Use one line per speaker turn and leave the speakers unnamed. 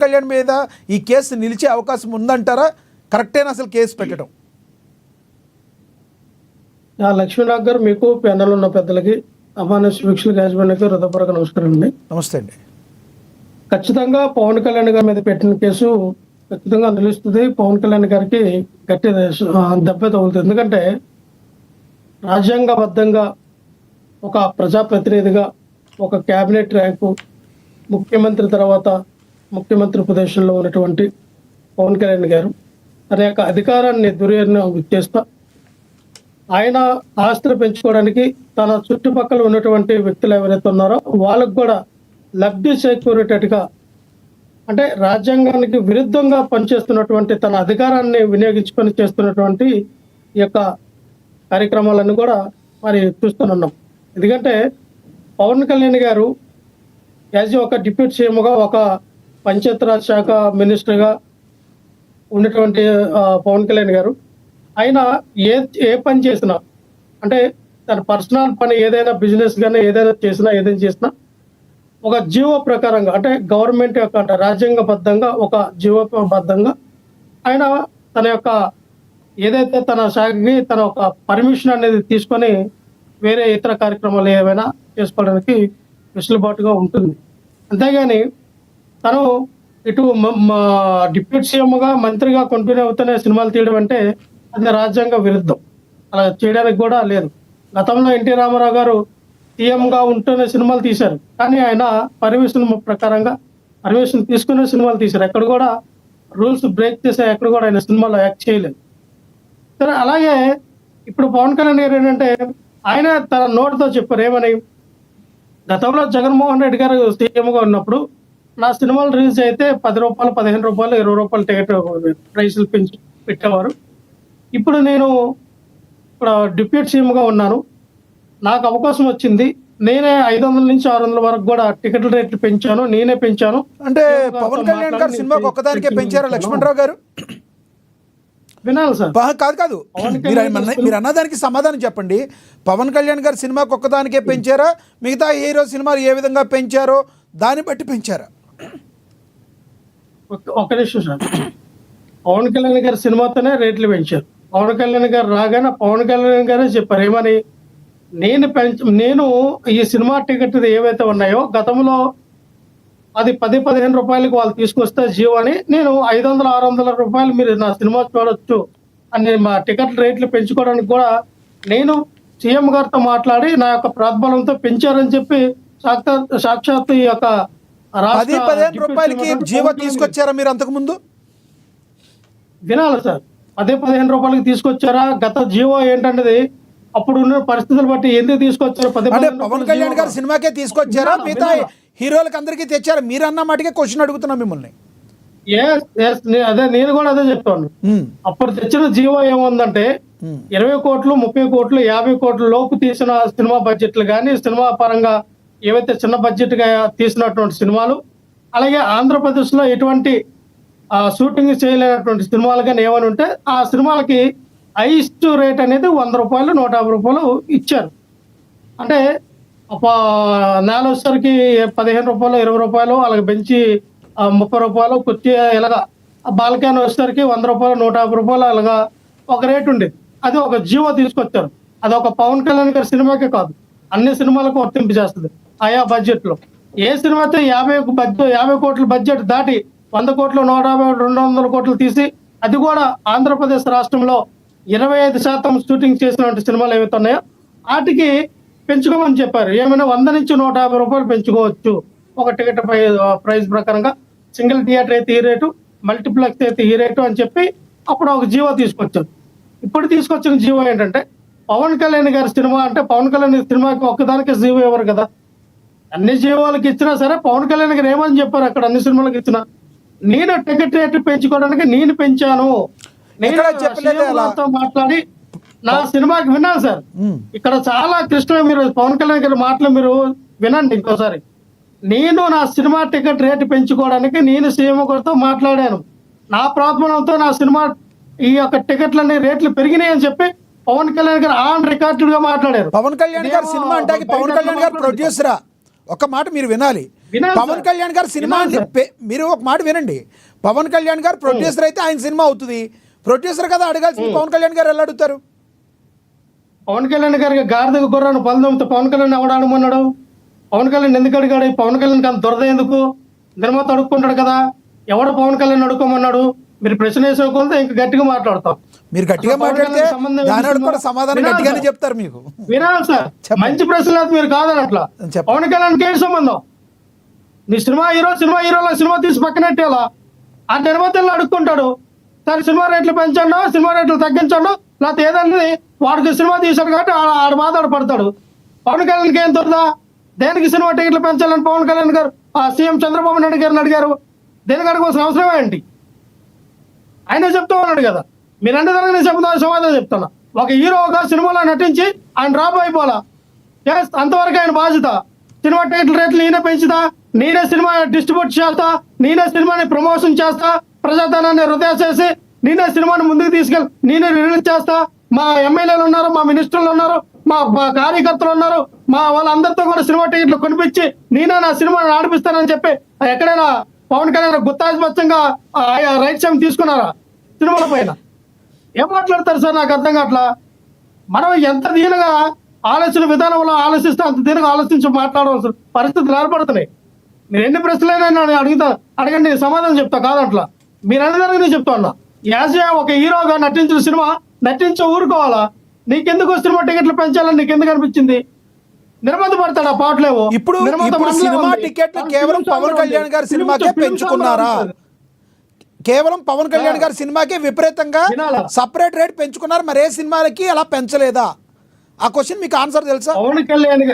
కళ్యాణ్ మీద ఈ కేసు నిలిచే అవకాశం ఉందంటారా? కరెక్టేనా అసలు కేసు పెట్టడం?
లక్ష్మీనాథ్ గారు, మీకు ప్యానల్ ఉన్న పెద్దలకి, అమాన్య వీక్షకులకు, యాజమాన్యానికి హృదయపూర్వక నమస్కారం అండి.
నమస్తే అండి.
ఖచ్చితంగా పవన్ కళ్యాణ్ గారి మీద పెట్టిన కేసు ఖచ్చితంగా నిలుస్తుంది. పవన్ కళ్యాణ్ గారికి గట్టి దెబ్బ తగులుతుంది. ఎందుకంటే రాజ్యాంగబద్ధంగా ఒక ప్రజాప్రతినిధిగా ఒక క్యాబినెట్ ర్యాంకు, ముఖ్యమంత్రి తర్వాత ముఖ్యమంత్రి పొజిషన్లో ఉన్నటువంటి పవన్ కళ్యాణ్ గారు అనేక అధికారాన్ని దుర్వినియోగం చేస్తా ఆయన ఆస్తులు పెంచుకోవడానికి తన చుట్టుపక్కల ఉన్నటువంటి వ్యక్తులు ఎవరైతే ఉన్నారో వాళ్ళకు కూడా లబ్ధి చేకూరేటట్టుగా, అంటే రాజ్యాంగానికి విరుద్ధంగా పనిచేస్తున్నటువంటి తన అధికారాన్ని వినియోగించుకొని చేస్తున్నటువంటి ఈ యొక్క కార్యక్రమాలన్నీ కూడా మరి చూస్తున్నాం. ఎందుకంటే పవన్ కళ్యాణ్ గారు యాజ్ ఒక డిప్యూటీ సీఎంగా, ఒక పంచాయతీరాజ్ శాఖ మినిస్టర్గా ఉన్నటువంటి పవన్ కళ్యాణ్ గారు ఆయన ఏ పని చేసినా, అంటే తన పర్సనల్ పని ఏదైనా బిజినెస్ కానీ ఏదైనా చేసినా ఒక జీవో ప్రకారంగా, అంటే గవర్నమెంట్ యొక్క, అంటే రాజ్యాంగబద్ధంగా ఒక జీవోబద్ధంగా ఆయన తన యొక్క ఏదైతే తన శాఖకి తన ఒక పర్మిషన్ అనేది తీసుకొని వేరే ఇతర కార్యక్రమాలు ఏమైనా చేసుకోవడానికి వెసులుబాటుగా ఉంటుంది. అంతేగాని తను ఇటు డిప్యూటీ సీఎంగా, మంత్రిగా కంటిన్యూ అవుతూనే సినిమాలు తీయడం అంటే అది రాజ్యాంగ విరుద్ధం. అలా చేయడానికి కూడా లేదు. గతంలో ఎన్టీ రామారావు గారు సీఎంగా ఉంటూనే సినిమాలు తీశారు, కానీ ఆయన పర్మిషన్ తీసుకునే సినిమాలు తీశారు. ఎక్కడ కూడా రూల్స్ బ్రేక్ చేసే ఎక్కడ కూడా ఆయన సినిమాలో యాక్ట్ చేయలేదు. సరే, అలాగే ఇప్పుడు పవన్ కళ్యాణ్ గారు ఏంటంటే ఆయన తన నోటితో చెప్పారు ఏమని, గతంలో జగన్మోహన్ రెడ్డి గారు సీఎంగా ఉన్నప్పుడు నా సినిమాలు రిలీజ్ అయితే 10 రూపాయలు, 15 రూపాయలు, 20 రూపాయలు టికెట్ ప్రైసులు పెంచి పెట్టేవారు. ఇప్పుడు నేను ఇప్పుడు డిప్యూటీ సీఎంగా ఉన్నాను, నాకు అవకాశం వచ్చింది, నేనే 500 నుంచి 600 వరకు కూడా టికెట్ల రేట్లు పెంచాను, నేనే పెంచాను.
అంటే పవన్ కళ్యాణ్ గారు సినిమాకి ఒక్కదానికే పెంచారా లక్ష్మణరావు గారు?
వినాలి సార్.
కాదు, మీరు అన్నదానికి సమాధానం చెప్పండి. పవన్ కళ్యాణ్ గారు సినిమాకి ఒక్కదానికే పెంచారా, మిగతా హీరో సినిమాలు ఏ విధంగా పెంచారో దాన్ని బట్టి పెంచారా?
ఒక నిమిషం సార్. పవన్ కళ్యాణ్ గారి సినిమాతోనే రేట్లు పెంచారు. పవన్ కళ్యాణ్ గారు రాగానే పవన్ కళ్యాణ్ గారే చెప్పారు ఏమని, నేను ఈ సినిమా టికెట్ ఏవైతే ఉన్నాయో గతంలో అది 10-15 రూపాయలకి వాళ్ళు తీసుకొస్తే జియో అని, నేను 500-600 రూపాయలు మీరు నా సినిమా చూడొచ్చు అని మా టికెట్ రేట్లు పెంచుకోవడానికి కూడా నేను సీఎం గారితో మాట్లాడి నా యొక్క ప్రోద్బలంతో పెంచారని చెప్పి సాక్షాత్ ఈ యొక్క
10-15 రూపాయలకి జియో తీసుకొచ్చారా మీరు అంతకు ముందు?
వినాలి సార్. 10-15 రూపాయలకి తీసుకొచ్చారా? గత జియో ఏంటంటే అప్పుడు ఉన్న పరిస్థితులు బట్టి ఎందుకు తీసుకొచ్చారు?
పవన్ కళ్యాణ్ గారు సినిమాకే తీసుకొచ్చారా, మిగతా హీరోలకు అందరికీ తెచ్చారా? మీరు అన్న మాటకే క్వశ్చన్ అడుగుతున్నా మిమ్మల్ని.
అదే నేను కూడా అదే చెప్తాను. అప్పుడు తెచ్చిన జియో ఏముందంటే 20 కోట్లు, 30 కోట్లు, 50 కోట్ల లోపు తీసిన సినిమా బడ్జెట్లు కానీ, సినిమా పరంగా ఏవైతే చిన్న బడ్జెట్ గా తీసినటువంటి సినిమాలు, అలాగే ఆంధ్రప్రదేశ్ లో ఎటువంటి షూటింగ్ చేయలేనటువంటి సినిమాలు కానీ ఏమని ఉంటే ఆ సినిమాలకి హైయెస్ట్ రేట్ అనేది 100 రూపాయలు, 150 రూపాయలు ఇచ్చారు. అంటే నేల వచ్చేసరికి 15 రూపాయలు, 20 రూపాయలు, అలాగే బెంచి 30 రూపాయలు, కుర్చీ ఇలాగా బాల్కాన్ వచ్చేసరికి 100 రూపాయలు, 150 రూపాయలు, అలాగా ఒక రేట్ ఉండేది. అది ఒక జియో తీసుకొచ్చారు. అది ఒక పవన్ కళ్యాణ్ గారి సినిమాకే కాదు, అన్ని సినిమాలకు వర్తింపు చేస్తుంది. ఆయా బడ్జెట్ లో ఏ సినిమా అయితే 50 కోట్ల బడ్జెట్ దాటి 100 కోట్లు, 150, 200 కోట్లు తీసి, అది కూడా ఆంధ్రప్రదేశ్ రాష్ట్రంలో 25% షూటింగ్ చేసినటువంటి సినిమాలు ఏవైతే ఉన్నాయో వాటికి పెంచుకోమని చెప్పారు. ఏమైనా 100 నుంచి 150 రూపాయలు పెంచుకోవచ్చు ఒక టికెట్ ప్రైస్ ప్రకారంగా. సింగిల్ థియేటర్ అయితే ఈ రేటు, మల్టీప్లెక్స్ అయితే ఈ రేటు అని చెప్పి అప్పుడు ఒక జియో తీసుకొచ్చారు. ఇప్పుడు తీసుకొచ్చిన జియో ఏంటంటే పవన్ కళ్యాణ్ గారి సినిమా అంటే పవన్ కళ్యాణ్ సినిమాకి ఒక్కదానికి జియో ఇవ్వరు కదా. అన్ని జియోలకు ఇచ్చినా సరే పవన్ కళ్యాణ్ గారు ఏమని చెప్పారు అక్కడ అన్ని సినిమాలకు ఇచ్చినా, నేను టికెట్ రేట్ పెంచుకోవడానికి నేను పెంచాను, నేను మాట్లాడి నా సినిమాకి విన్నాను సార్. ఇక్కడ చాలా క్లిష్టంగా మీరు పవన్ కళ్యాణ్ గారి మాటలు మీరు వినండి ఇంకోసారి. నేను నా సినిమా టికెట్ రేటు పెంచుకోవడానికి నేను సీఎం గారితో మాట్లాడాను, నా ప్రోత్సాహంతో నా సినిమా ఈ యొక్క టికెట్లన్నీ రేట్లు పెరిగినాయి అని చెప్పి పవన్ కళ్యాణ్ గారు ఆన్ రికార్డుగా మాట్లాడారు.
పవన్ కళ్యాణ్ గారు సినిమా అంటే పవన్ కళ్యాణ్ గారు ప్రొడ్యూసరా? ఒక మాట మీరు వినాలి.
వినాలి
పవన్
సార్.
కళ్యాణ్ గారు సినిమా
వినాలి సార్.
మీరు ఒక మాట వినండి, పవన్ కళ్యాణ్ గారు ప్రొడ్యూసర్ అయితే ఆయన సినిమా అవుతుంది, ప్రొడ్యూసర్ కదా అడగాల్సింది, పవన్ కళ్యాణ్ గారు ఎలా అడుగుతారు?
పవన్ కళ్యాణ్ గారికి గాడిదకు గుర్రాను పలదొమ్మితే పవన్ కళ్యాణ్ ఎవడు అడగమన్నాడు? పవన్ కళ్యాణ్ ఎందుకు అడిగాడు? పవన్ కళ్యాణ్ అంత దురద ఎందుకు? నిర్మాత అడుక్కుంటాడు కదా, ఎవడు పవన్ కళ్యాణ్ అడుక్కోమన్నాడు? మీరు ప్రశ్న వేసే కొంత ఇంకా గట్టిగా మాట్లాడతాం.
మీరు గట్టిగా
అసలు పవన్
మాట్లాడితే
కళ్యాణ్ సంబంధం
దాని
ఏంటి?
కూడా సమాధానం
వినాలి
గట్టిగానే
సార్.
చెప్తారు మీకు.
వినాలి సార్,
చెప్పండి.
మంచి ప్రశ్నలు అయితే మీరు కాదని అట్లా.
చెప్పండి.
పవన్ కళ్యాణ్కి ఏంటి సంబంధం? నీ సినిమా హీరోలో సినిమా తీసి పక్కనట్టేలా ఆ నిర్మాతలను అడుక్కుంటాడు. సరే సినిమా రేట్లు పెంచండు, సినిమా రేట్లు తగ్గించండు, లేకపోతే ఏదన్నా వాడికి సినిమా తీశాడు కాబట్టి ఆడ మాట్లాడపడతాడు. పవన్ కళ్యాణ్కి ఏం తొరదా? దేనికి సినిమా టికెట్లు పెంచాలని పవన్ కళ్యాణ్ గారు ఆ సీఎం చంద్రబాబు నాయుడు గారిని అడిగారు? దేనికి అడగవలసిన అవసరమే ఏంటి? ఆయన చెప్తూ ఉన్నాడు కదా, మీరు అన్నదానికి నేను సమాధానం చెప్తున్నా. ఒక హీరోగా సినిమాలో నటించి ఆయన డ్రాప్ అయిపోలా, అంతవరకు ఆయన బాధ్యత. సినిమా టికెట్ల రేట్లు నేనే పెంచుతా, నేనే సినిమా డిస్ట్రిబ్యూట్ చేస్తా, నేనే సినిమాని ప్రమోషన్ చేస్తా, ప్రజాధనాన్ని వృధా చేసి నేనే సినిమాని ముందుకు తీసుకెళ్ళి నేనే రిలీజ్ చేస్తా. మా ఎమ్మెల్యేలు ఉన్నారు, మా మినిస్టర్లు ఉన్నారు, మా కార్యకర్తలు ఉన్నారు, మా వాళ్ళందరితో కూడా సినిమా టికెట్లు కొనిపించి నేనే నా సినిమాని ఆడిపిస్తానని చెప్పి ఎక్కడైనా పవన్ కళ్యాణ్ గుత్తాధిపత్యంగా రైట్స్ ఏమి తీసుకున్నారా సినిమాల పైన? ఏం మాట్లాడతారు సార్? నాకు అర్థం కావట్లా. మనం ఎంత దీనిగా ఆలోచన విధానంలో ఆలోచిస్తే అంత దీనిగా ఆలోచించి మాట్లాడవలసిన పరిస్థితులు ఏర్పడుతున్నాయి. మీరు ఎన్ని ప్రశ్నలైనా అడగండి, నేను సమాధానం చెప్తా కాదట్లా. మీరు అనేదానికి నేను చెప్తా ఉన్నా. యాజ్ ఒక హీరోగా నటించిన సినిమా నటించి ఊరుకోవాలా? నీకెందుకు సినిమా టికెట్లు పెంచాలని నీకెందుకు అనిపించింది? నిర్మాత పడతాడు ఆ పాటలేవో.
ఇప్పుడు సినిమా టికెట్లు కేవలం పవన్ కళ్యాణ్ గారి సినిమాకే పెంచుకున్నారా? కేవలం పవన్ కళ్యాణ్ గారి సినిమాకే విపరీతంగా సపరేట్ రేట్ పెంచుకున్నారు, మరే సినిమాలకి అలా పెంచలేదా? ఆ క్వశ్చన్ మీకు ఆన్సర్ తెలుసా?
పవన్ కళ్యాణ్